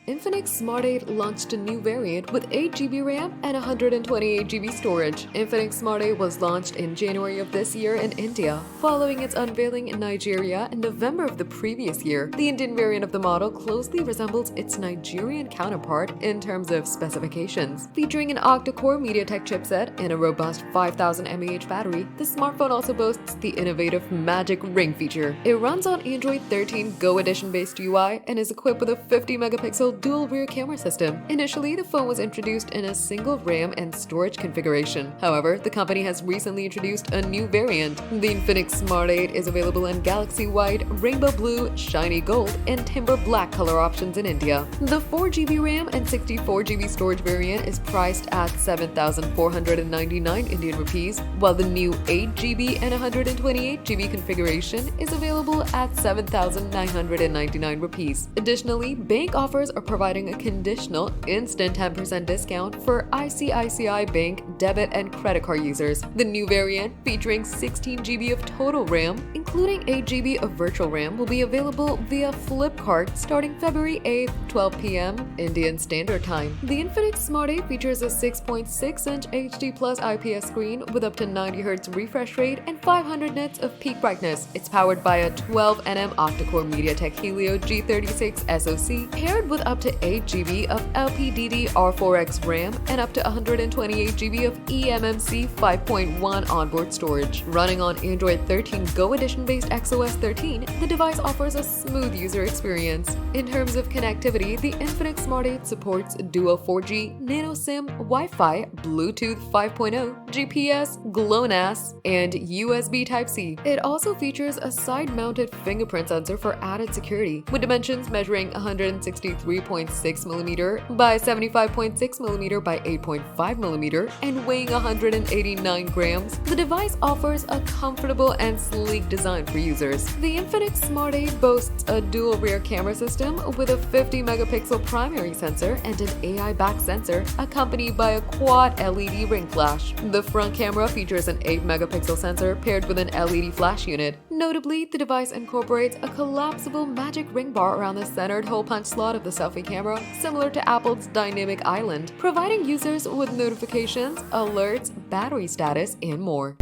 Infinix Smart 8 launched a new variant with 8GB RAM and 128GB storage. Infinix Smart 8 was launched in January of this year in India, following its unveiling in Nigeria in November of the previous year. The Indian variant of the model closely resembles its Nigerian counterpart in terms of specifications. Featuring an octa-core MediaTek chipset and a robust 5000 mAh battery, the smartphone also boasts the innovative Magic Ring feature. It runs on Android 13 Go Edition-based UI and is equipped with a 50-megapixel dual rear camera system. Initially, the phone was introduced in a single RAM and storage configuration. However, the company has recently introduced a new variant. The Infinix Smart 8 is available in Galaxy White, Rainbow Blue, Shiny Gold, and Timber Black color options in India. The 4GB RAM and 64GB storage variant is priced at 7,499 Indian rupees, while the new 8GB and 128GB configuration is available at 7,999 rupees. Additionally, bank offers are providing a conditional instant 10% discount for ICICI Bank debit and credit card users. The new variant, featuring 16GB of total RAM, including 8GB of virtual RAM, will be available via Flipkart starting February 8th, 12 p.m. Indian Standard Time. The Infinix Smart 8 features a 6.6-inch HD Plus IPS screen with up to 90Hz refresh rate and 500 nits of peak brightness. It's powered by a 12nm octa-core MediaTek Helio G36 SoC, paired with up to 8GB of LPDDR4X RAM and up to 128GB of eMMC 5.1 onboard storage. Running on Android 13 Go Edition-based XOS 13, the device offers a smooth user experience. In terms of connectivity, the Infinix Smart 8 supports dual 4G, nano SIM, Wi-Fi, Bluetooth 5.0, GPS, GLONASS, and USB Type-C. It also features a side-mounted fingerprint sensor for added security, with dimensions measuring 163.6mm by 75.6mm by 8.5mm and weighing 189 grams. The device offers a comfortable and sleek design for users. The Infinix Smart 8 boasts a dual rear camera system with a 50-megapixel primary sensor and an AI back sensor, accompanied by a quad LED ring flash. The front camera features an 8-megapixel sensor paired with an LED flash unit. Notably, the device incorporates a collapsible magic ring bar around the centered hole punch slot of the selfie camera, similar to Apple's Dynamic Island, providing users with notifications, alerts, battery status, and more.